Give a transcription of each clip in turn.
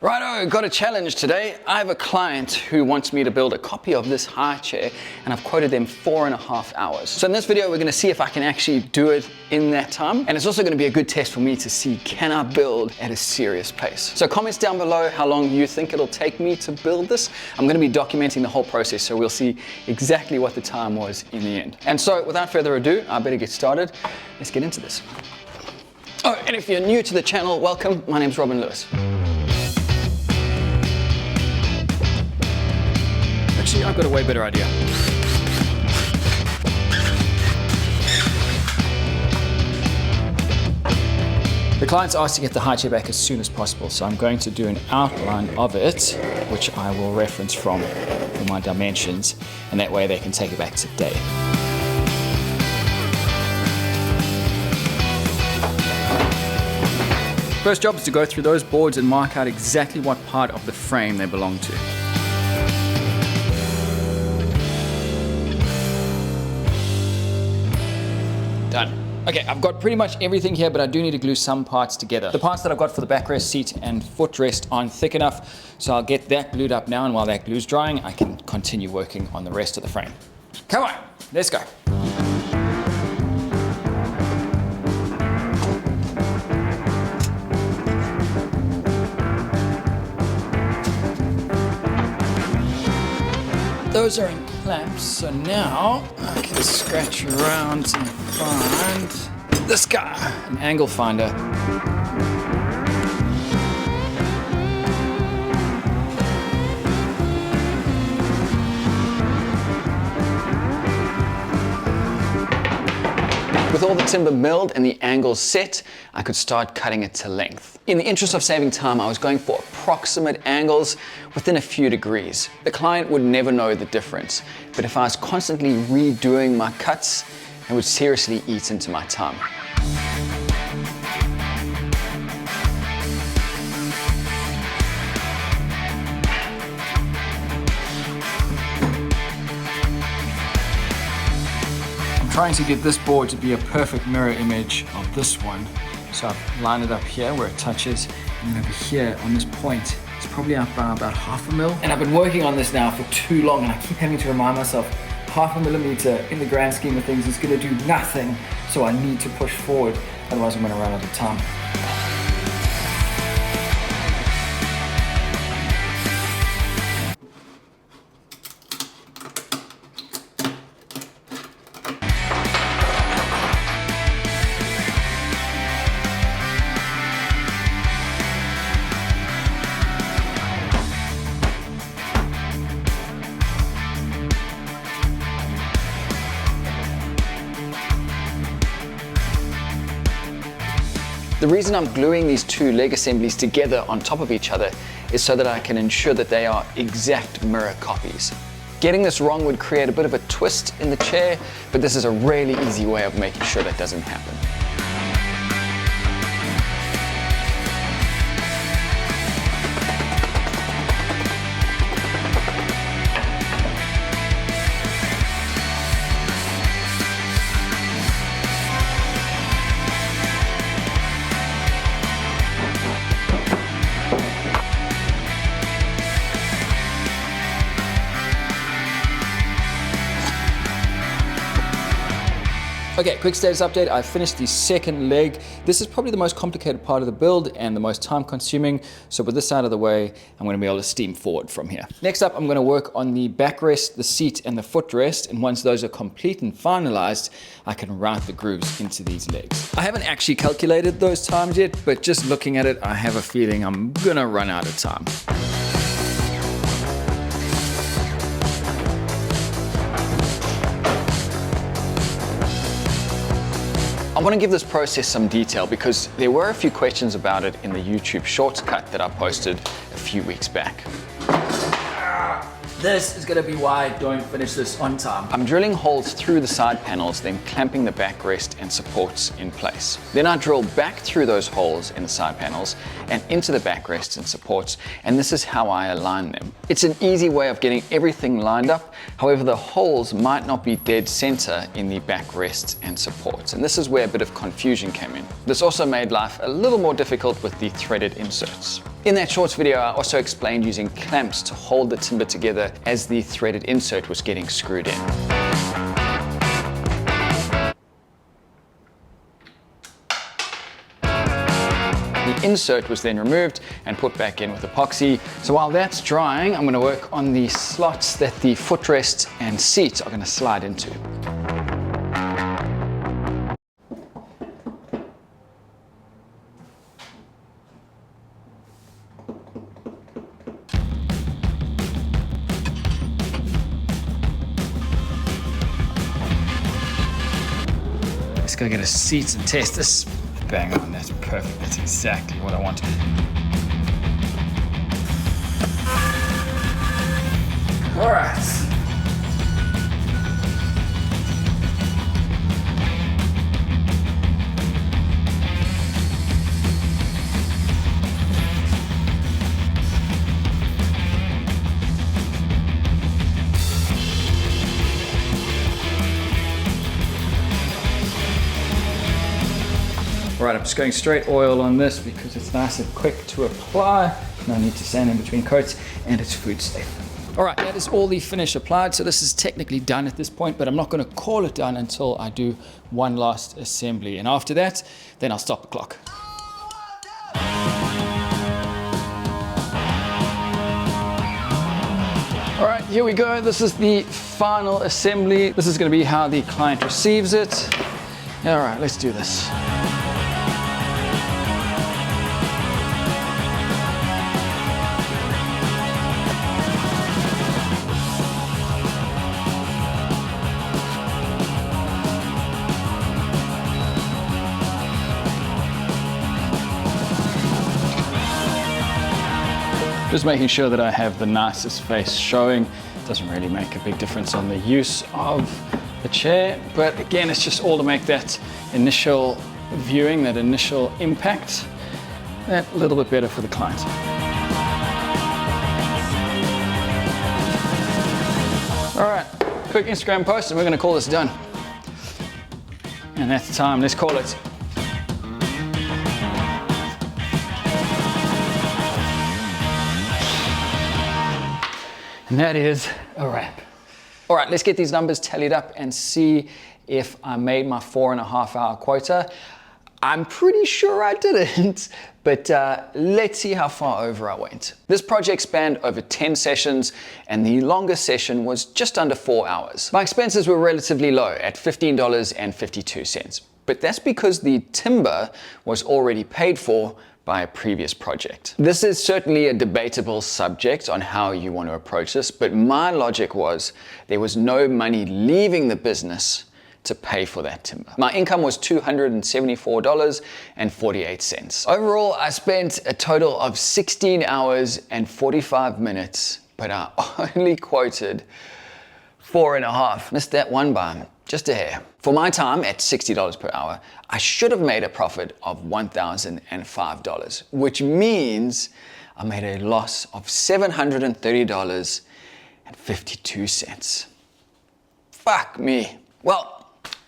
Righto, got a challenge today. I have a client who wants me to build a copy of this high chair, and I've quoted them 4.5 hours. So in this video, we're gonna see if I can actually do it in that time. And it's also gonna be a good test for me to see, can I build at a serious pace? So comments down below how long you think it'll take me to build this. I'm gonna be documenting the whole process, so we'll see exactly what the time was in the end. And so without further ado, I better get started. Let's get into this. Oh, and if you're new to the channel, welcome. My name's Robin Lewis. Actually, I've got a way better idea. The client's asked to get the high chair back as soon as possible, so I'm going to do an outline of it, which I will reference from for my dimensions, and that way they can take it back today. First job is to go through those boards and mark out exactly what part of the frame they belong to. Done. Okay, I've got pretty much everything here, but I do need to glue some parts together. The parts that I've got for the backrest, seat, and footrest aren't thick enough, so I'll get that glued up now, and while that glue's drying, I can continue working on the rest of the frame. Come on, let's go. Those are in clamps, so now I can scratch around and find this guy, an angle finder. With all the timber milled and the angles set, I could start cutting it to length. In the interest of saving time, I was going for approximate angles within a few degrees. The client would never know the difference, but if I was constantly redoing my cuts, it would seriously eat into my time. Trying to get this board to be a perfect mirror image of this one. So I've lined it up here where it touches, and then over here on this point, it's probably up by about 0.5 mil. And I've been working on this now for too long, and I keep having to remind myself, 0.5 millimeter in the grand scheme of things is gonna do nothing, so I need to push forward, otherwise I'm gonna run out of time. The reason I'm gluing these two leg assemblies together on top of each other is so that I can ensure that they are exact mirror copies. Getting this wrong would create a bit of a twist in the chair, but this is a really easy way of making sure that doesn't happen. Okay, quick status update. I finished the second leg. This is probably the most complicated part of the build and the most time consuming. So with this out of the way, I'm gonna be able to steam forward from here. Next up, I'm gonna work on the backrest, the seat, and the footrest. And once those are complete and finalized, I can route the grooves into these legs. I haven't actually calculated those times yet, but just looking at it, I have a feeling I'm gonna run out of time. I want to give this process some detail because there were a few questions about it in the YouTube shortcut that I posted a few weeks back. This is going to be why I don't finish this on time. I'm drilling holes through the side panels, then clamping the backrest and supports in place. Then I drill back through those holes in the side panels and into the backrests and supports, and this is how I align them. It's an easy way of getting everything lined up. However, the holes might not be dead center in the backrests and supports, and this is where a bit of confusion came in. This also made life a little more difficult with the threaded inserts. In that shorts video, I also explained using clamps to hold the timber together as the threaded insert was getting screwed in. The insert was then removed and put back in with epoxy. So while that's drying, I'm going to work on the slots that the footrest and seat are going to slide into. Let's go get a seat and test this. Bang on, that's perfect. That's exactly what I wanted. All right. All right, I'm just going straight oil on this because it's nice and quick to apply. No need to sand in between coats, and it's food safe. All right, that is all the finish applied. So this is technically done at this point, but I'm not going to call it done until I do one last assembly. And after that, then I'll stop the clock. All right, here we go. This is the final assembly. This is going to be how the client receives it. All right, let's do this. Just making sure that I have the nicest face showing. Doesn't really make a big difference on the use of the chair, but again, it's just all to make that initial viewing, that initial impact, that little bit better for the client. All right, quick Instagram post and we're gonna call this done. And that's the time, let's call it. And that is a wrap. All right, let's get these numbers tallied up and see if I made my 4.5-hour quota. I'm pretty sure I didn't, but let's see how far over I went. This project spanned over 10 sessions, and the longest session was just under 4 hours. My expenses were relatively low at $15.52, but that's because the timber was already paid for by a previous project. This is certainly a debatable subject on how you want to approach this, but my logic was there was no money leaving the business to pay for that timber. My income was $274.48. Overall, I spent a total of 16 hours and 45 minutes, but I only quoted 4.5. Missed that one by just a hair. For my time at $60 per hour, I should have made a profit of $1,005, which means I made a loss of $730.52. Fuck me. Well,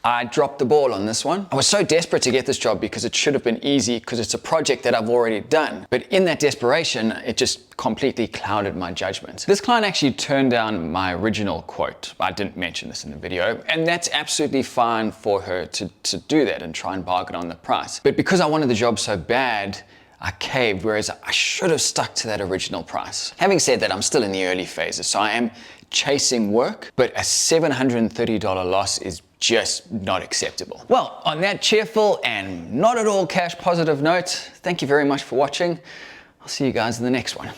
I dropped the ball on this one. I was so desperate to get this job because it should have been easy because it's a project that I've already done. But in that desperation, it just completely clouded my judgment. This client actually turned down my original quote. I didn't mention this in the video, and that's absolutely fine for her to do that and try and bargain on the price. But because I wanted the job so bad, I caved, whereas I should have stuck to that original price. Having said that, I'm still in the early phases, so I am chasing work, but a $730 loss is just not acceptable. Well, on that cheerful and not at all cash positive note, thank you very much for watching. I'll see you guys in the next one.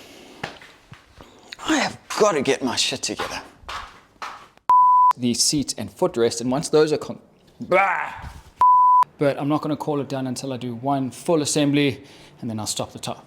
I have got to get my shit together. The seat and footrest, and once those are but I'm not going to call it done until I do one full assembly, and then I'll stop the top.